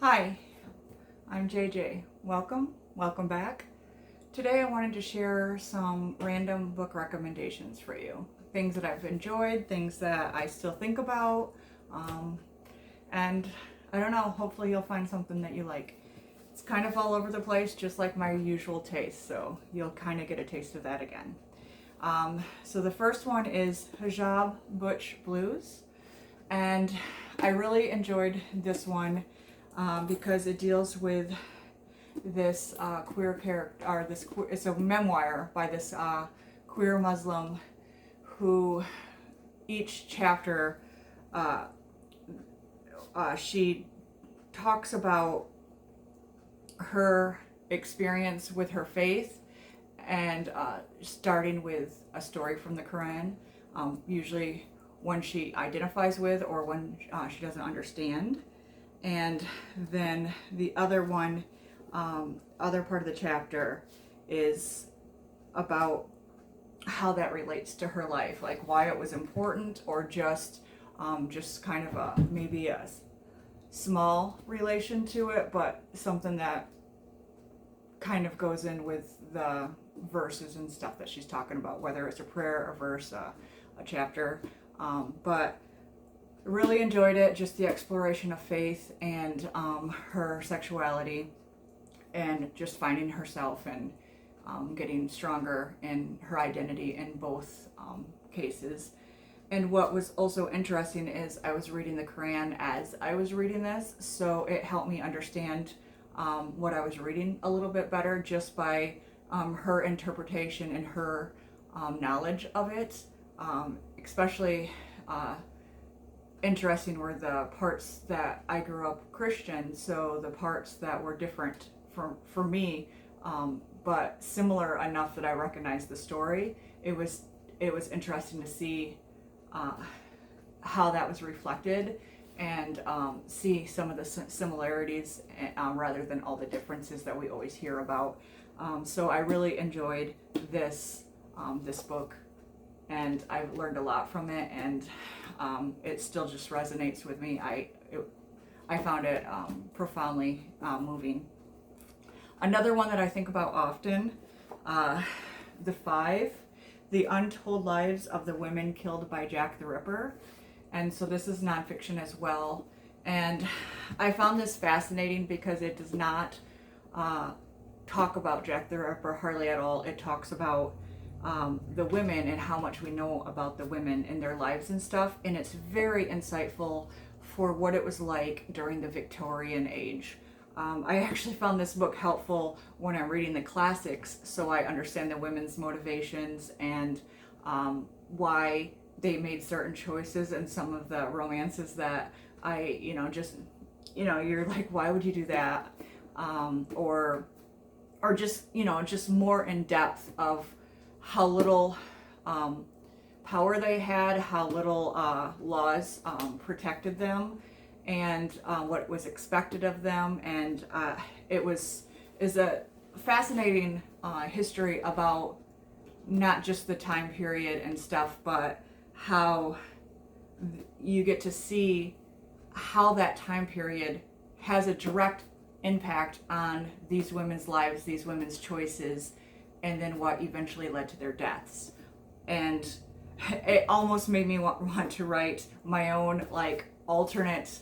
Hi, I'm JJ. Welcome back. Today I wanted to share some random book recommendations for you. Things that I've enjoyed, things that I still think about, um, and I don't know, hopefully you'll find something that you like. It's kind of all over the place, just like my usual taste, so you'll kind of get a taste of that again. So the first one is Hijab Butch Blues, and I really enjoyed this one because it deals with this queer character, or it's a memoir by this queer Muslim who each chapter uh, she talks about her experience with her faith and starting with a story from the Quran, usually one she identifies with or one she doesn't understand. And then the other one, other part of the chapter is about how that relates to her life, like why it was important, or just kind of maybe a small relation to it, but something that kind of goes in with the verses and stuff that she's talking about, whether it's a prayer, a verse, a chapter. But really enjoyed it, just the exploration of faith and her sexuality and just finding herself and getting stronger in her identity in both cases. And what was also interesting is I was reading the Quran as I was reading this, so it helped me understand what I was reading a little bit better just by her interpretation and her knowledge of it. Especially interesting were the parts that I grew up Christian, so the parts that were different for me, but similar enough that I recognized the story. It was interesting to see how that was reflected and see some of the similarities rather than all the differences that we always hear about. So I really enjoyed this book, and I've learned a lot from it, and it still just resonates with me. I found it profoundly moving. Another one that I think about often, the Untold Lives of the Women Killed by Jack the Ripper. And so this is nonfiction as well. And I found this fascinating because it does not talk about Jack the Ripper hardly at all. It talks about the women and how much we know about the women and their lives and stuff. And it's very insightful for what it was like during the Victorian age. I actually found this book helpful when I'm reading the classics, so I understand the women's motivations and why they made certain choices and some of the romances that you're like, why would you do that? Or just, just more in depth of how little power they had, how little laws protected them, and what was expected of them. And is a fascinating history about not just the time period and stuff, but how you get to see how that time period has a direct impact on these women's lives, these women's choices, and then what eventually led to their deaths. And it almost made me want to write my own like alternate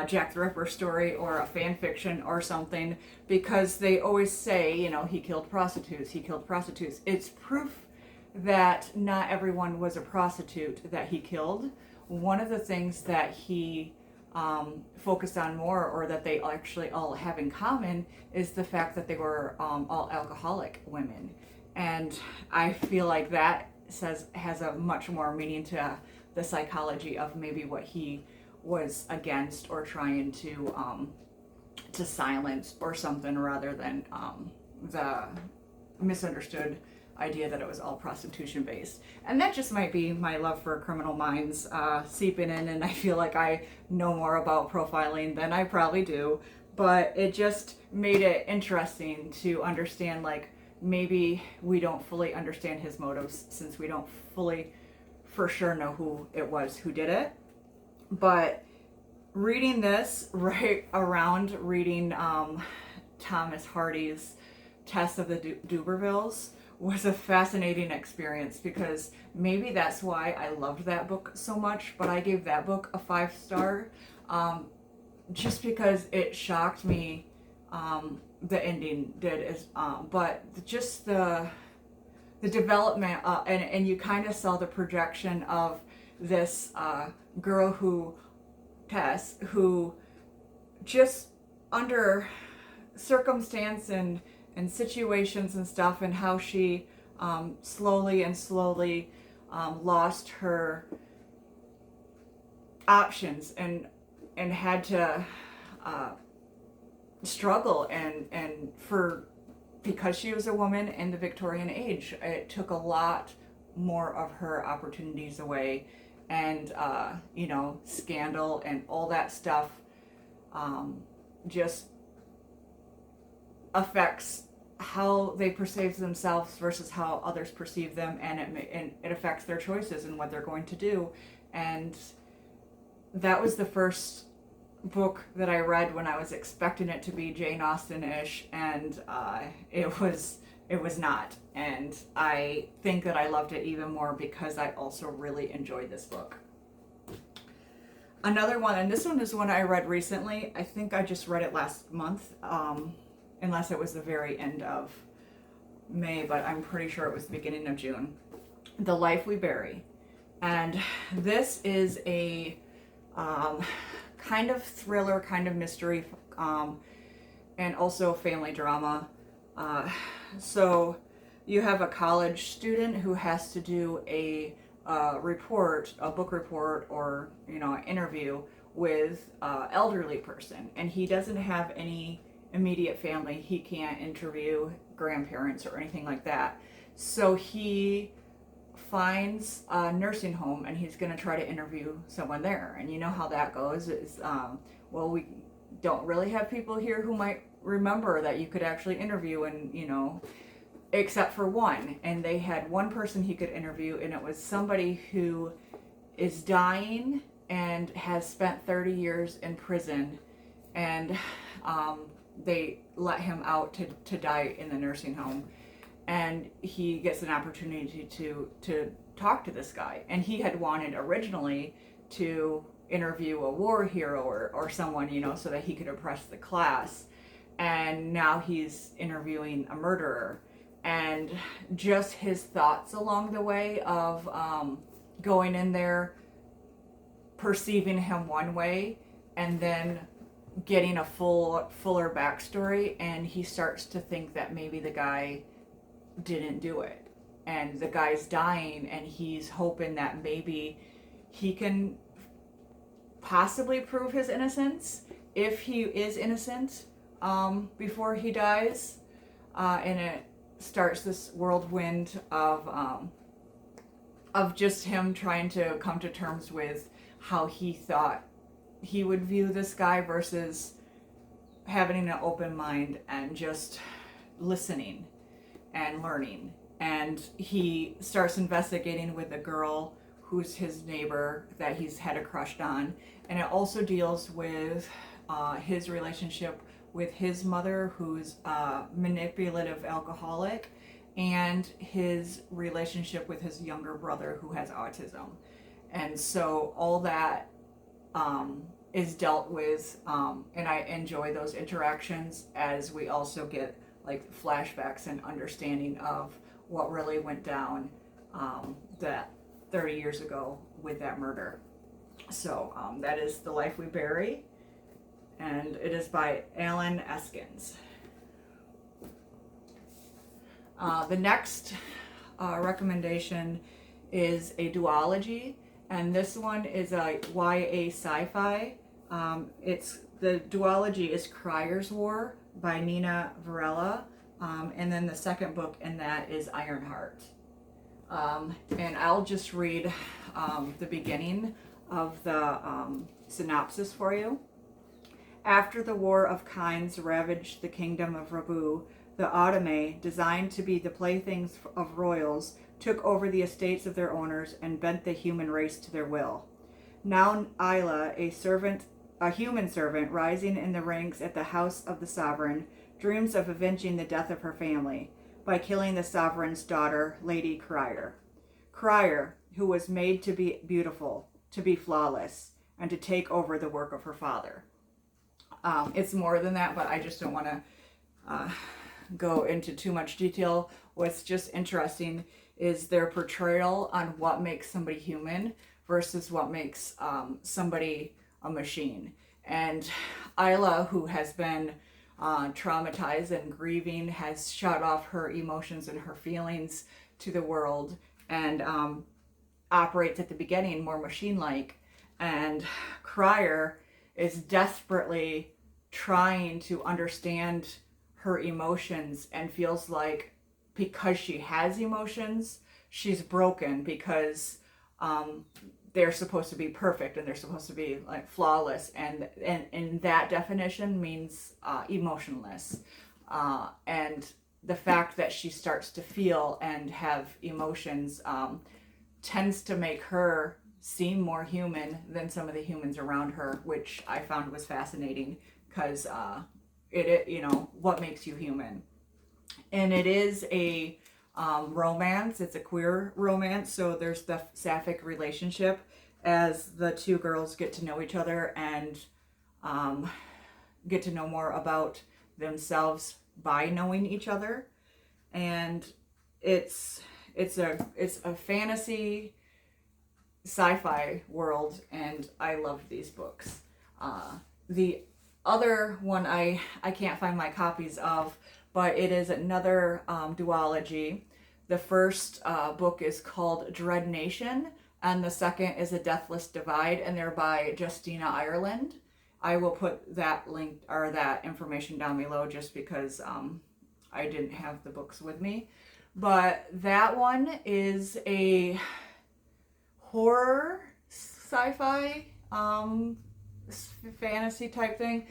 Jack the Ripper story or a fan fiction or something, because they always say, he killed prostitutes, he killed prostitutes. It's proof that not everyone was a prostitute that he killed. One of the things that he focused on more, or that they actually all have in common, is the fact that they were all alcoholic women. And I feel like that has a much more meaning to the psychology of maybe what he was against or trying to silence or something, rather than the misunderstood idea that it was all prostitution based. And that just might be my love for Criminal Minds seeping in, and I feel like I know more about profiling than I probably do, but it just made it interesting to understand, like, maybe we don't fully understand his motives, since we don't fully for sure know who it was who did it. But reading this right around reading Thomas Hardy's Tess of the Dubervilles was a fascinating experience, because maybe that's why I loved that book so much, but I gave that book a 5-star, just because it shocked me. The ending did, but just the development, and you kind of saw the projection of this girl Tess, who just under circumstance and situations and stuff, and how she slowly lost her options and had to struggle, and because she was a woman in the Victorian age, it took a lot more of her opportunities away, and scandal and all that stuff just affects how they perceive themselves versus how others perceive them, and it affects their choices and what they're going to do. And that was the first book that I read when I was expecting it to be Jane Austen-ish, and it was not. And I think that I loved it even more because I also really enjoyed this book. Another one, and this one is one I read recently. I think I just read it last month, unless it was the very end of May, but I'm pretty sure it was the beginning of June. The Life We Bury. And this is a kind of thriller, kind of mystery, and also family drama. So you have a college student who has to do a book report, or an interview with an elderly person, and he doesn't have any immediate family. He can't interview grandparents or anything like that. So he finds a nursing home, and he's going to try to interview someone there. And you know how that goes. Is we don't really have people here who might remember that you could actually interview, and except for one. And they had one person he could interview, and it was somebody who is dying and has spent 30 years in prison, and they let him out to die in the nursing home. And he gets an opportunity to talk to this guy. And he had wanted originally to interview a war hero or someone, so that he could impress the class. And now he's interviewing a murderer. And just his thoughts along the way of going in there, perceiving him one way, and then getting a fuller backstory, and he starts to think that maybe the guy didn't do it, and the guy's dying, and he's hoping that maybe he can possibly prove his innocence, if he is innocent, before he dies. And it starts this whirlwind of just him trying to come to terms with how he thought he would view this guy versus having an open mind and just listening and learning. And he starts investigating with a girl who's his neighbor that he's had a crush on. And it also deals with his relationship with his mother, who's a manipulative alcoholic, and his relationship with his younger brother, who has autism. And so all that is dealt with, and I enjoy those interactions, as we also get like flashbacks and understanding of what really went down that 30 years ago with that murder. So that is The Life We Bury, and it is by Alan Eskens. The next recommendation is a duology, and this one is a YA sci-fi. The duology is Crier's War by Nina Varela, and then the second book in that is Ironheart. And I'll just read the beginning of the synopsis for you. After the War of Kinds ravaged the kingdom of Rabu, the Autome, designed to be the playthings of royals, took over the estates of their owners and bent the human race to their will. Now Isla, a servant a human servant rising in the ranks at the house of the sovereign, dreams of avenging the death of her family by killing the sovereign's daughter, Lady Crier. Crier, who was made to be beautiful, to be flawless, and to take over the work of her father. It's more than that, but I just don't want to go into too much detail. What's just interesting is their portrayal on what makes somebody human versus what makes somebody a machine. And Isla, who has been traumatized and grieving, has shut off her emotions and her feelings to the world and operates at the beginning more machine-like. And Crier is desperately trying to understand her emotions and feels like because she has emotions, she's broken because they're supposed to be perfect and they're supposed to be like flawless, and that definition means emotionless. And the fact that she starts to feel and have emotions tends to make her seem more human than some of the humans around her, which I found was fascinating because what makes you human. And it is a romance. It's a queer romance, so there's the sapphic relationship as the two girls get to know each other and get to know more about themselves by knowing each other. And it's a fantasy sci-fi world, and I love these books. The other one I can't find my copies of, but it is another duology. The first book is called Dread Nation, and the second is A Deathless Divide, and they're by Justina, Ireland. I will put that link or that information down below just because I didn't have the books with me. But that one is a horror sci-fi fantasy type thing.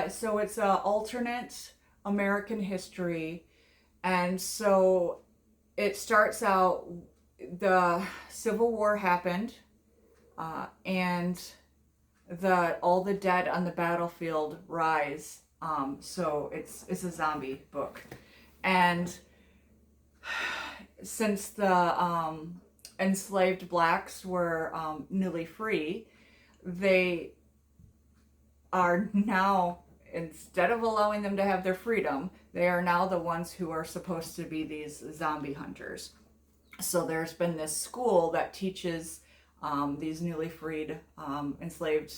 So it's an alternate American history, and so it starts out, the Civil War happened, and all the dead on the battlefield rise. So it's a zombie book, and since the enslaved blacks were newly free, they are now, instead of allowing them to have their freedom, they are now the ones who are supposed to be these zombie hunters. So there's been this school that teaches these newly freed enslaved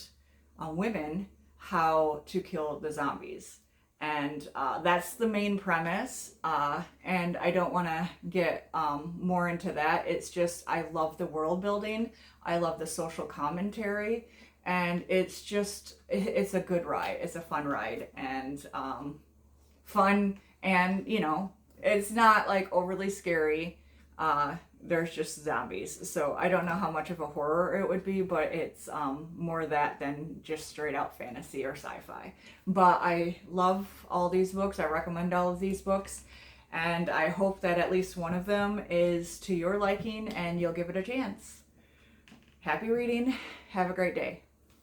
women how to kill the zombies. And that's the main premise. And I don't want to get more into that. It's just, I love the world building. I love the social commentary. And it's a good ride. It's a fun ride, and fun, and it's not like overly scary. There's just zombies, so I don't know how much of a horror it would be, but it's more that than just straight out fantasy or sci-fi. But I love all these books. I recommend all of these books, and I hope that at least one of them is to your liking and you'll give it a chance. Happy reading. Have a great day.